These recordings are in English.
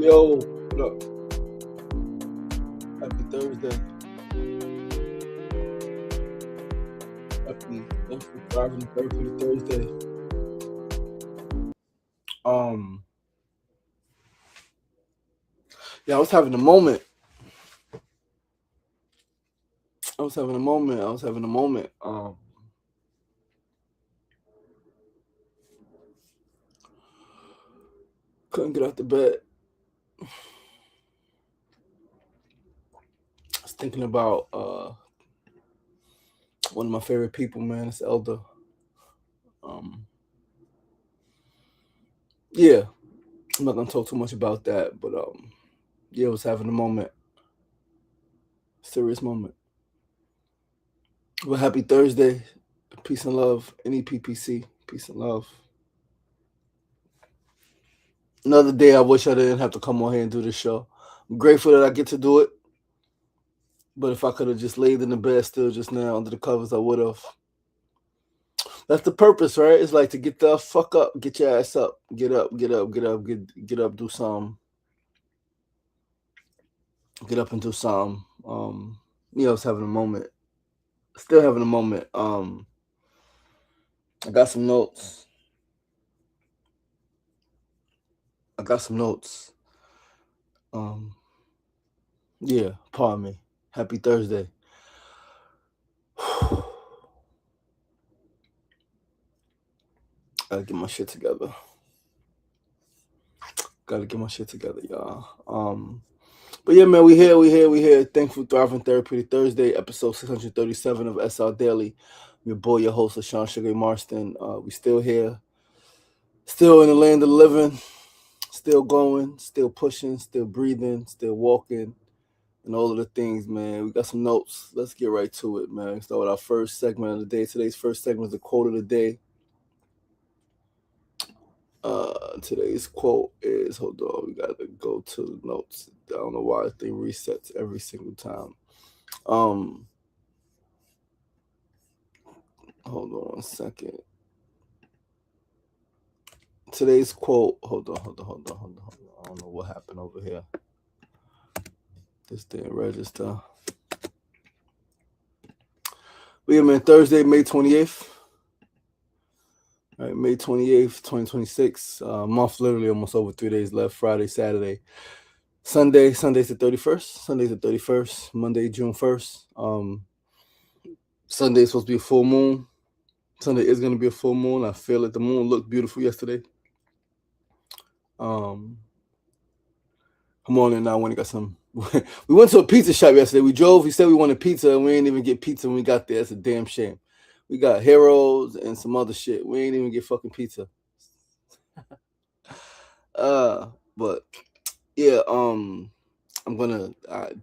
Yo, what up? Happy Thursday. Happy thriving therapeutic Thursday. Um, yeah, I was having a moment. I was having a moment. I was having a moment. Couldn't get out the bed. I was thinking about one of my favorite people, man. It's Elder. Um, yeah, I'm not gonna talk too much about that, but yeah, I was having a moment. Serious moment. Well, happy Thursday. Peace and love. NEPPC. Peace and love. Another day I wish I didn't have to come on here and do this show. I'm grateful that I get to do it. But if I could have just laid in the bed still just now under the covers, I would have. That's the purpose, right? It's like to get the fuck up, get your ass up, get up, get up, get up, get up, do something. Get up and do something. I was having a moment. Still having a moment. I got some notes. Yeah, pardon me. Happy Thursday. Gotta get my shit together. Y'all. But yeah, man, we here. Thankful, Thriving Therapeutic Thursday, episode 637 of SRDaily. Your boy, your host, LaShawn Sugar Marston. We still here. Still in the land of the living. Still going, still pushing, still breathing, still walking, and all of the things, man. We got some notes. Let's get right to it, man. Start with our first segment of the day. Today's first segment is the quote of the day. Today's quote is, hold on, we gotta go to the notes. I don't know why the thing resets every single time. Hold on 1 second. Today's quote, hold on. I don't know what happened over here. This didn't register. But yeah, man, Thursday, May 28th. All right, May 28th, 2026. Month literally almost over 3 days left. Friday, Saturday, Sunday. Sunday's the 31st. Monday, June 1st. Sunday's supposed to be a full moon. Sunday is going to be a full moon. I feel it. The moon looked beautiful yesterday. Come on in now. When we got some, we went to a pizza shop yesterday. We drove. We said we wanted pizza, and we didn't even get pizza when we got there. That's a damn shame. We got Heroes and some other shit. We ain't even get fucking pizza. But yeah, I'm gonna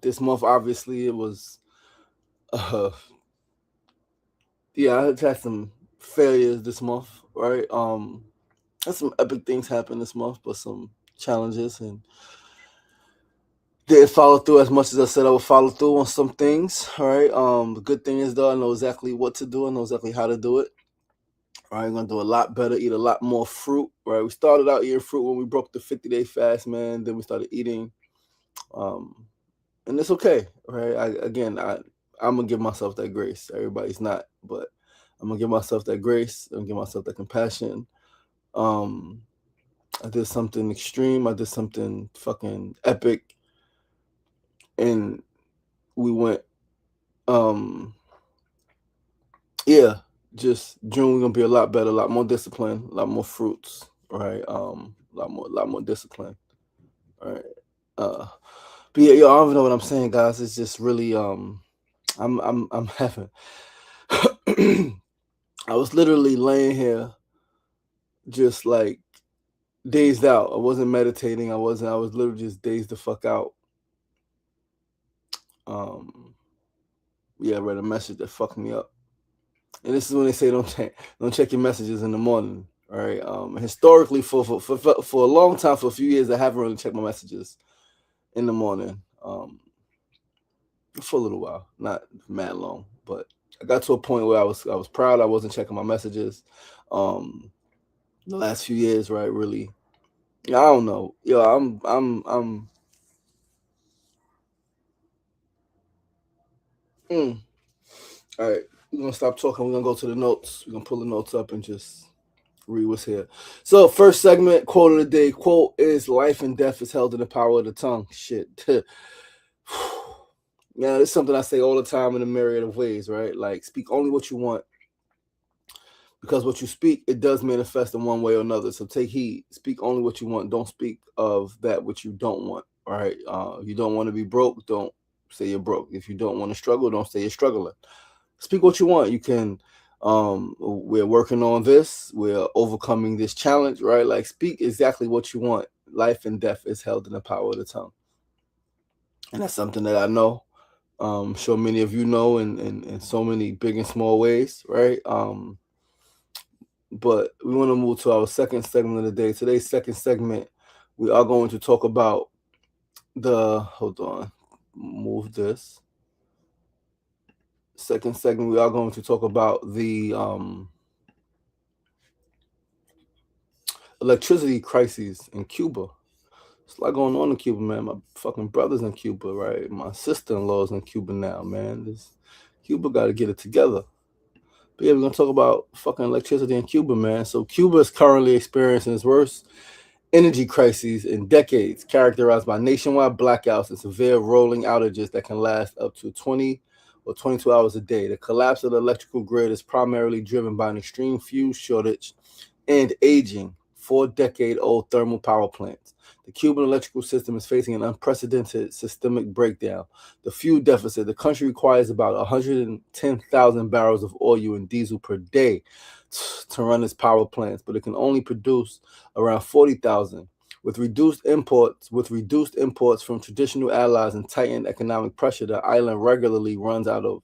this month obviously it was yeah, I had some failures this month, right? Had some epic things happen this month, but some challenges, and didn't follow through as much as I said I would follow through on some things. All right. The good thing is though, I know exactly what to do. I know exactly how to do it. All right, I'm gonna do a lot better, eat a lot more fruit. Right. We started out eating fruit when we broke the 50-day fast, man. Then we started eating. And it's okay. Right. I'm gonna give myself that grace. Everybody's not, but I'm gonna give myself that grace. I'm gonna give myself that compassion. I did something extreme. I did something fucking epic. And we went yeah, just June we're gonna be a lot better, a lot more discipline, a lot more fruits, right? A lot more discipline. All right. But yeah, yo, I don't even know what I'm saying, guys. It's just really I'm having I was literally laying here just like dazed out. I wasn't meditating. I was literally just dazed the fuck out. Yeah, I read a message that fucked me up. And this is when they say don't check your messages in the morning. All right. Historically, for a long time, for a few years, I haven't really checked my messages in the morning. For a little while, not mad long, but I got to a point where I was proud I wasn't checking my messages. The last few years, right, really I don't know. Yo, I'm. Mm. All right, we're gonna stop talking. We're gonna go to the notes. We're gonna pull the notes up and just read what's here. So, first segment, quote of the day. Quote is: "Life and death is held in the power of the tongue." Shit. Yeah, it's something I say all the time in a myriad of ways, right? Like, speak only what you want, because what you speak, it does manifest in one way or another. So take heed. Speak only what you want. Don't speak of that which you don't want. All right. You don't want to be broke. Don't say you're broke. If you don't want to struggle, don't say you're struggling. Speak what you want. You can. We're working on this. We're overcoming this challenge, right? Like, speak exactly what you want. Life and death is held in the power of the tongue, and that's something that I know. I'm sure many of you know in so many big and small ways, right? But we want to move to our second segment of the day. Today's second segment, we are going to talk about hold on, move this. Second segment, we are going to talk about the electricity crises in Cuba. It's a lot going on in Cuba, man. My fucking brother's in Cuba, right? My sister-in-law's in Cuba now, man. Cuba got to get it together. But yeah, we're going to talk about fucking electricity in Cuba, man. So Cuba is currently experiencing its worst energy crises in decades, characterized by nationwide blackouts and severe rolling outages that can last up to 20 or 22 hours a day. The collapse of the electrical grid is primarily driven by an extreme fuel shortage and aging 4-decade-old thermal power plants. The Cuban electrical system is facing an unprecedented systemic breakdown. The fuel deficit: the country requires about 110,000 barrels of oil and diesel per day to run its power plants, but it can only produce around 40,000. With reduced imports from traditional allies and tightened economic pressure, the island regularly runs out of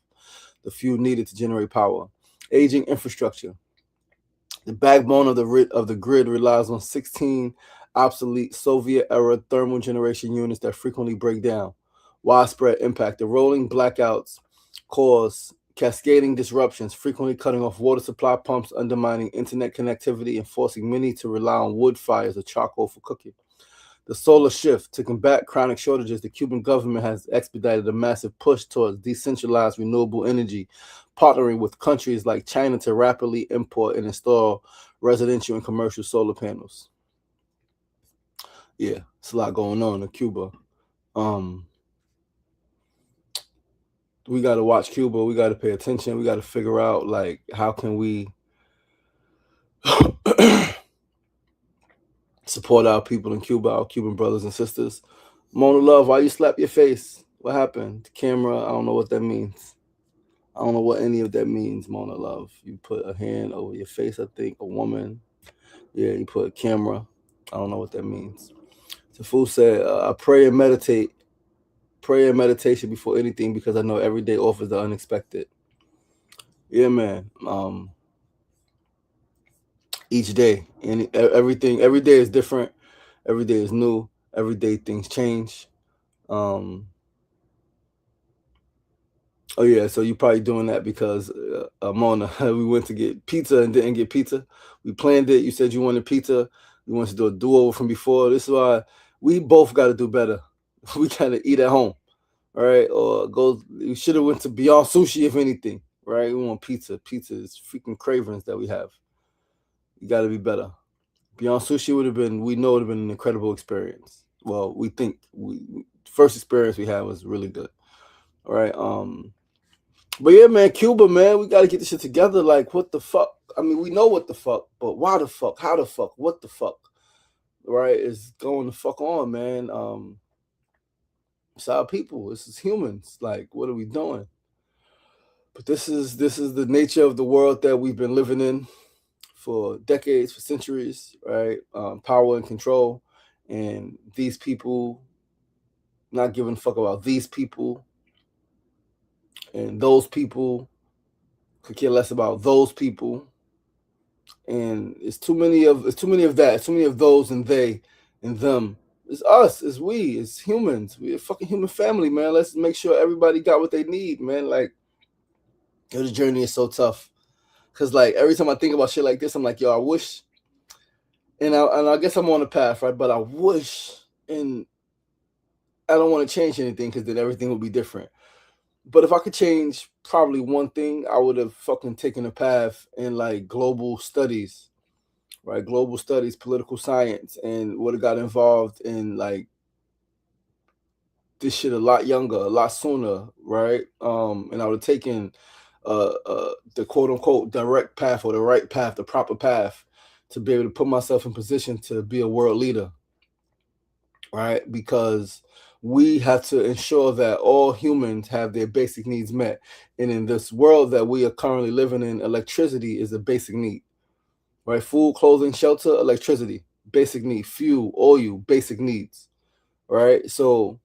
the fuel needed to generate power. Aging infrastructure: the backbone of the grid relies on 16 obsolete Soviet-era thermal generation units that frequently break down. Widespread impact: the rolling blackouts cause cascading disruptions, frequently cutting off water supply pumps, undermining internet connectivity, and forcing many to rely on wood fires or charcoal for cooking. The solar shift: to combat chronic shortages, the Cuban government has expedited a massive push towards decentralized renewable energy, partnering with countries like China to rapidly import and install residential and commercial solar panels. Yeah, it's a lot going on in Cuba. Um, we got to watch Cuba. We got to pay attention. We got to figure out, like, how can we support our people in Cuba, our Cuban brothers and sisters. Mona Love, why you slap your face? What happened? The camera, I don't know what that means. I don't know what any of that means, Mona Love. You put a hand over your face, I think, a woman. Yeah, you put a camera. I don't know what that means. Tafu said, I pray and meditation before anything, because I know every day offers the unexpected. Yeah, man. Each day, and everything, every day is different. Every day is new. Every day things change. Oh yeah, so you probably doing that because Mona, we went to get pizza and didn't get pizza. We planned it. You said you wanted pizza. You wanted to do a do-over from before. This is why we both got to do better. We got to eat at home, all right? Or go. We should have went to Beyond Sushi, if anything, right? We want pizza. Pizza is freaking cravings that we have. You got to be better. Beyond Sushi would have been. We know it would have been an incredible experience. Well, we think first experience we had was really good. All right. But yeah, man, Cuba, man, we gotta get this shit together. Like, what the fuck? I mean, we know what the fuck, but why the fuck? How the fuck? What the fuck? Right? Is going the fuck on, man. It's our people. This is humans. Like, what are we doing? But this is the nature of the world that we've been living in for decades, for centuries, right? Power and control, and these people not giving a fuck about these people, and those people could care less about those people. And it's too many of that. It's too many of those and they and them. It's us. It's we. It's humans. We're a fucking human family, man. Let's make sure everybody got what they need, man. Like, the journey is so tough. Cause like every time I think about shit like this, I'm like, yo, I wish I guess I'm on the path, right? But I wish, and I don't want to change anything because then everything would be different. But if I could change probably one thing, I would have fucking taken a path in like global studies, right? Global studies, political science, and would have got involved in like this shit a lot younger, a lot sooner, right? And I would have taken the quote unquote direct path or the right path, the proper path to be able to put myself in position to be a world leader, right? Because we have to ensure that all humans have their basic needs met. And in this world that we are currently living in, electricity is a basic need, right? Food, clothing, shelter, electricity, basic need. Fuel, oil, basic needs, right? So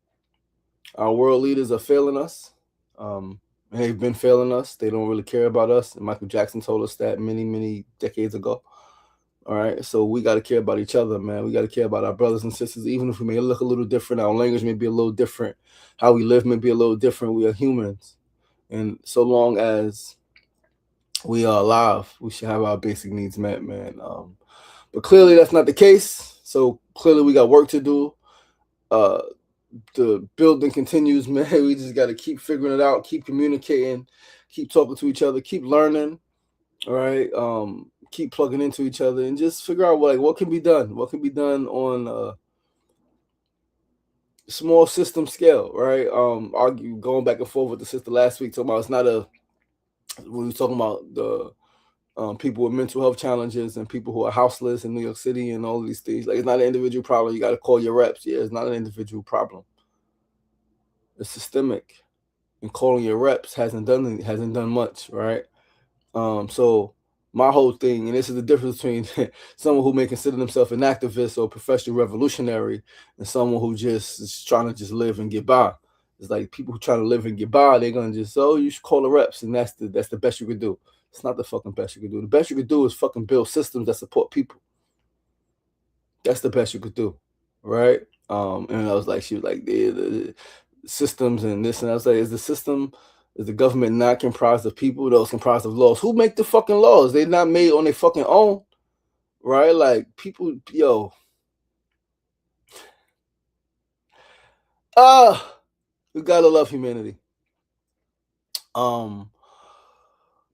our world leaders are failing us. And they've been failing us. They don't really care about us. And Michael Jackson told us that many, many decades ago. All right. So we got to care about each other, man. We got to care about our brothers and sisters, even if we may look a little different. Our language may be a little different. How we live may be a little different. We are humans. And so long as we are alive, we should have our basic needs met, man. But clearly that's not the case. So clearly we got work to do. The building continues, man. We just got to keep figuring it out, keep communicating, keep talking to each other, keep learning. All right. Keep plugging into each other and just figure out what can be done. What can be done on a small system scale, right? Argue going back and forth with the sister last week, talking about it's not a. We were talking about the people with mental health challenges and people who are houseless in New York City and all these things. Like it's not an individual problem. You got to call your reps. Yeah, it's not an individual problem. It's systemic, and calling your reps hasn't done much, right? So my whole thing, and this is the difference between someone who may consider themselves an activist or professional revolutionary and someone who just is trying to just live and get by. It's like people who try to live and get by, they're gonna just, oh, you should call the reps, and that's the best you could do. It's not the fucking best you could do. The best you could do is fucking build systems that support people. That's the best you could do, right? And I was like, she was like, the systems and this, and I was like, is the government not comprised of people? Those comprised of laws. Who make the fucking laws? They're not made on their fucking own, right? Like people, yo, we gotta love humanity. Um,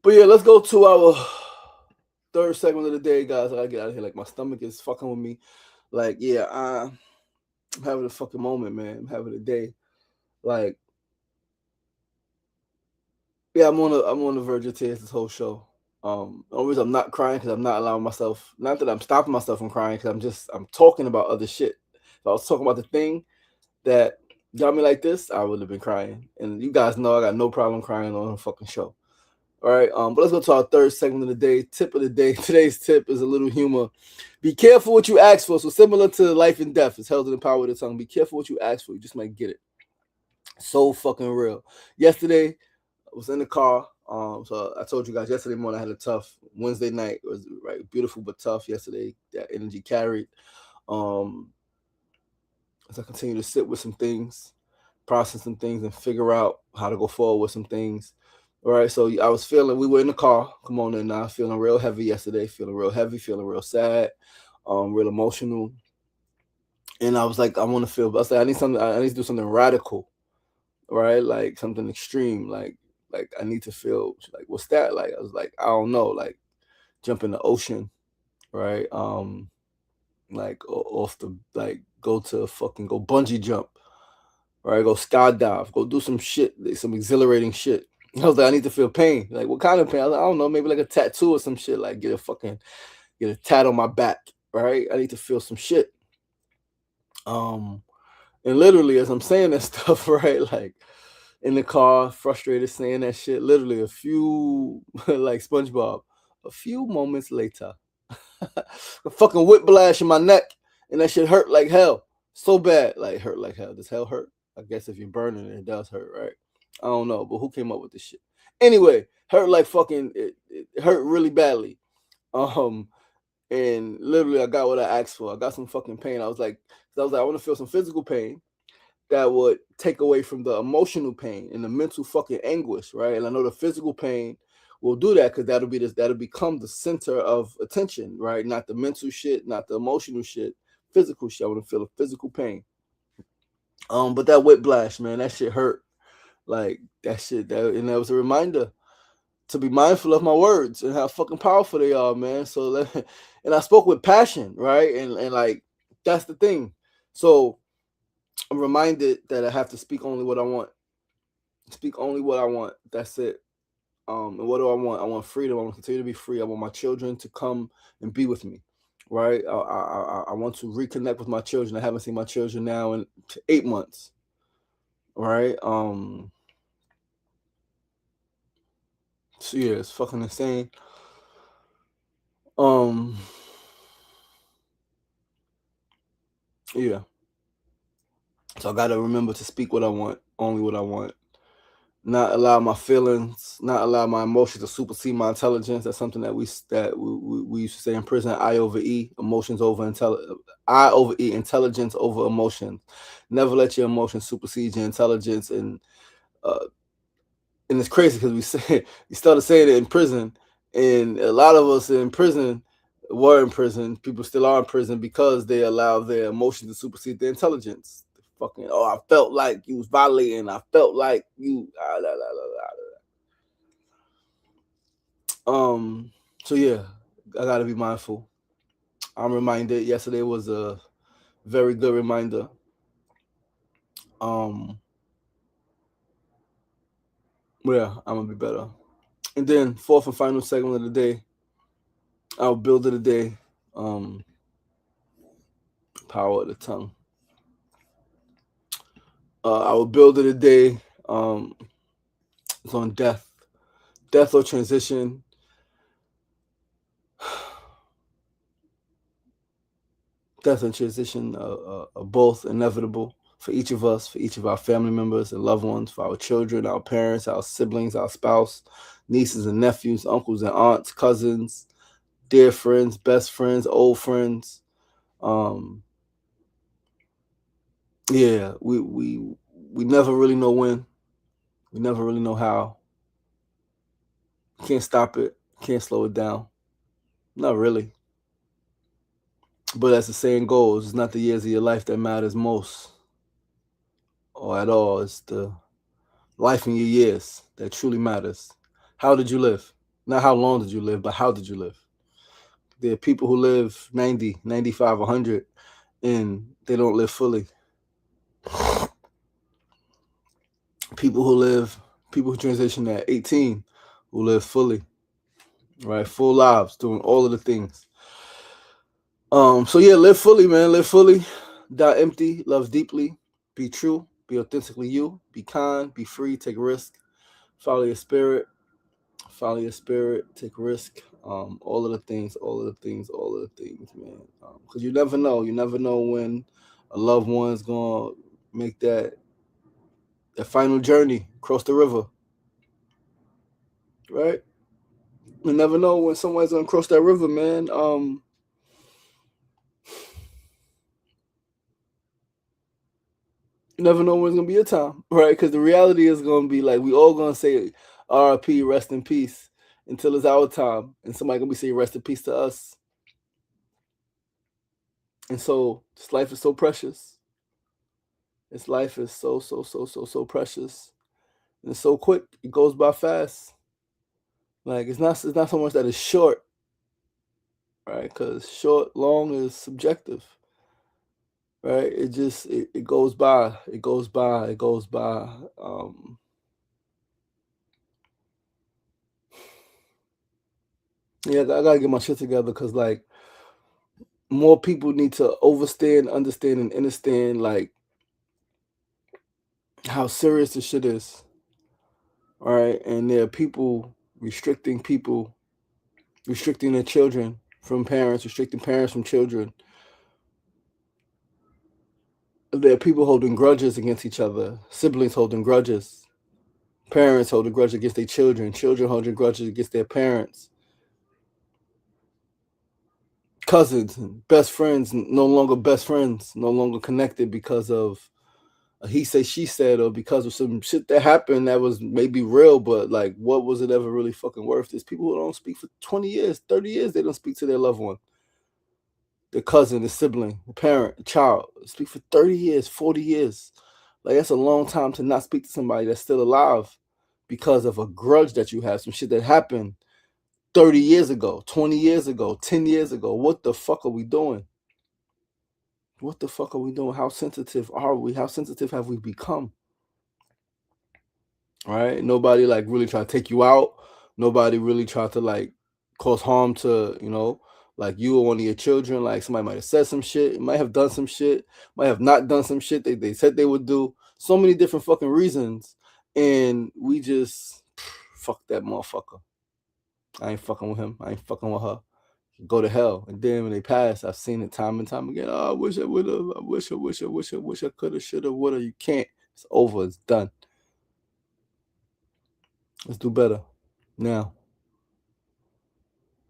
but yeah, let's go to our third segment of the day, guys. I gotta get out of here. Like my stomach is fucking with me. Like, yeah, I'm having a fucking moment, man. I'm having a day. Like, yeah, I'm on the verge of tears this whole show. The only reason I'm not crying because I'm not allowing myself. Not that I'm stopping myself from crying because I'm talking about other shit. If I was talking about the thing that got me like this, I would have been crying. And you guys know I got no problem crying on a fucking show. All right. But let's go to our third segment of the day. Tip of the day. Today's tip is a little humor. Be careful what you ask for. So similar to life and death, it's held in the power of the tongue. Be careful what you ask for. You just might get it. So fucking real. Yesterday, I was in the car. So I told you guys yesterday morning I had a tough Wednesday night. It was right beautiful but tough yesterday. That energy carried. As I continue to sit with some things, process some things, and figure out how to go forward with some things. All right. So I was feeling. We were in the car. Come on in now. Feeling real heavy yesterday. Feeling real heavy. Feeling real sad. Real emotional. And I was like, I want to feel. I was like, I need something. I need to do something radical. Right. Like something extreme. Like I need to feel like what's that like? I was like, I don't know, like jump in the ocean, right? Like off the like go to fucking go bungee jump, right? Go skydive, go do some shit, like some exhilarating shit. I was like, I need to feel pain. Like what kind of pain? I was like, I don't know, maybe like a tattoo or some shit. Like get a tat on my back, right? I need to feel some shit. Um, and literally as I'm saying that stuff, right? Like in the car, frustrated, saying that shit. Literally a few, like SpongeBob, a few moments later, a fucking whiplash in my neck, and that shit hurt like hell, so bad, like hurt like hell. Does hell hurt? I guess if you're burning, it does hurt, right? I don't know, but who came up with this shit? Anyway, hurt like fucking. It hurt really badly. Um, and literally, I got what I asked for. I got some fucking pain. I was like, I want to feel some physical pain that would take away from the emotional pain and the mental fucking anguish, right? And I know the physical pain we'll do that, because that'll become the center of attention, right? Not the mental shit, not the emotional shit, physical shit. I want to feel the physical pain. But that whiplash, man, that shit hurt. Like that shit, and that was a reminder to be mindful of my words and how fucking powerful they are, man. So, and I spoke with passion, right? And like that's the thing. So I'm reminded that I have to speak only what I want. Speak only what I want. That's it. And what do I want? I want freedom. I want to continue to be free. I want my children to come and be with me, right? I want to reconnect with my children. I haven't seen my children now in 8 months, right? So yeah, it's fucking insane. Yeah. So I gotta remember to speak what I want, only what I want. Not allow my feelings, not allow my emotions to supersede my intelligence. That's something that we used to say in prison. I over E, emotions over I over E, intelligence over emotions. Never let your emotions supersede your intelligence. Uh, and it's crazy because we started saying it in prison, and a lot of us in prison were in prison. People still are in prison because they allow their emotions to supersede their intelligence. Fucking, oh, I felt like you was violating. I felt like you. So yeah, I gotta be mindful. I'm reminded. Yesterday was a very good reminder. Yeah, I'm gonna be better. And then fourth and final segment of the day, our build of the day. Power of the tongue. Our build of the day is on death. Death or transition. Death and transition are both inevitable for each of us, for each of our family members and loved ones, for our children, our parents, our siblings, our spouse, nieces and nephews, uncles and aunts, cousins, dear friends, best friends, old friends. Yeah, we never really know when. We never really know how. Can't stop it. Can't slow it down. Not really. But as the saying goes, it's not the years of your life that matters most or at all. It's the life in your years that truly matters. How did you live? Not how long did you live, but how did you live? There are people who live 90, 95, 100, and they don't live fully. People who transition at 18, who live fully, right? Full lives, doing all of the things. So yeah, live fully, man. Live fully. Die empty. Love deeply. Be true. Be authentically you. Be kind. Be free. Take a risk. Follow your spirit. Follow your spirit. Take risk. All of the things. All of the things. All of the things, man. Because you never know. You never know when a loved one's gonna make that final journey across the river. Right. You never know when someone's gonna cross that river, man. You never know when it's gonna be a time, right? Because the reality is gonna be like we all gonna say R.I.P. Rest in peace until it's our time, and somebody gonna be saying rest in peace to us. And so this life is so precious. This life is so precious, and it's so quick. It goes by fast. Like it's not so much that it's short, right? Because short, long is subjective, right? It goes by. It goes by. It goes by. Yeah, I gotta get my shit together because like more people need to overstand, understand, and understand like how serious this shit is. All right. And there are people restricting their children from parents, restricting parents from children. There are people holding grudges against each other, siblings holding grudges, parents holding grudges against their children holding grudges against their parents, cousins and best friends, no longer best friends, no longer connected because of he say she said, or because of some shit that happened that was maybe real, but like, what was it ever really fucking worth? There's people who don't speak for 20 years, 30 years, they don't speak to their loved one, their cousin, their sibling, the parent, the child. Speak for 30 years, 40 years. Like, that's a long time to not speak to somebody that's still alive because of a grudge that you have, some shit that happened 30 years ago, 20 years ago, 10 years ago. What the fuck are we doing? What the fuck are we doing? How sensitive are we? How sensitive have we become? Right? Nobody like really try to take you out. Nobody really try to like cause harm to, like you or one of your children. Like, somebody might have said some shit, might have done some shit, might have not done some shit they said they would do. So many different fucking reasons. And we just fuck that motherfucker. I ain't fucking with him. I ain't fucking with her. Go to hell. And then when they pass, I've seen it time and time again. Oh, I wish I would have. I wish I could have, should have, would have. You can't. It's over. It's done. Let's do better now.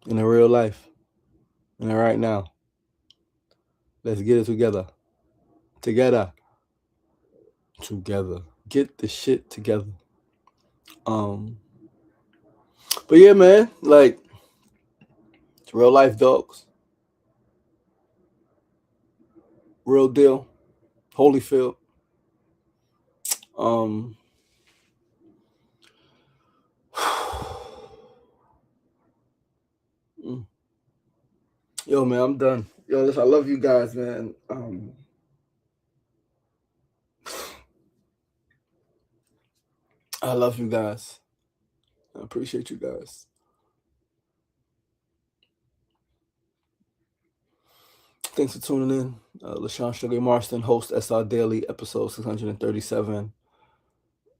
In the real life. And right now. Let's get it together. Together. Get the shit together. But yeah, man, like, it's real life, dogs. Real deal. Holyfield. Yo, man, I'm done. Yo, listen, I love you guys, man. I love you guys. I appreciate you guys. Thanks for tuning in. LaShawn Sugar Marston, host SRDaily, episode 637.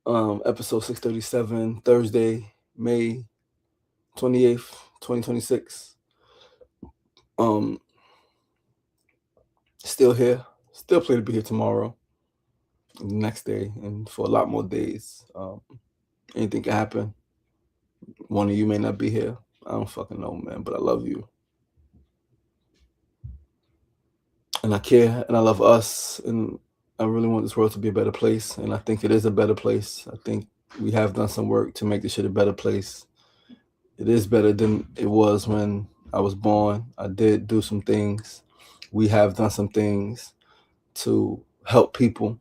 Episode 637, Thursday, May 28th, 2026. Still here. Still plan to be here tomorrow, the next day, and for a lot more days. Anything can happen. One of you may not be here. I don't fucking know, man, but I love you. And I care, and I love us, and I really want this world to be a better place, and I think it is a better place. I think we have done some work to make this shit a better place. It is better than it was when I was born. I did do some things. We have done some things to help people,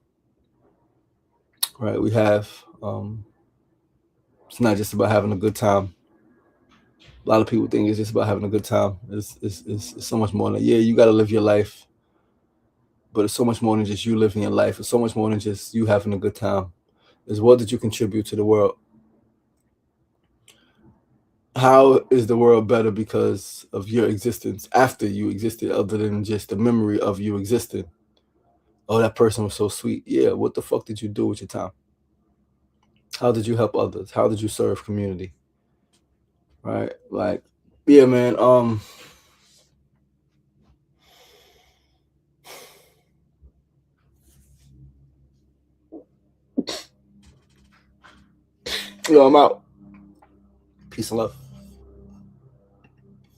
right? We have. It's not just about having a good time. A lot of people think it's just about having a good time. It's so much more than that. Yeah, you got to live your life, but it's so much more than just you living your life. It's so much more than just you having a good time. It's what did you contribute to the world? How is the world better because of your existence after you existed, other than just the memory of you existing? Oh, that person was so sweet. Yeah, what the fuck did you do with your time? How did you help others? How did you serve community? Right? Like, yeah, man. Yo, I'm out. Peace and love.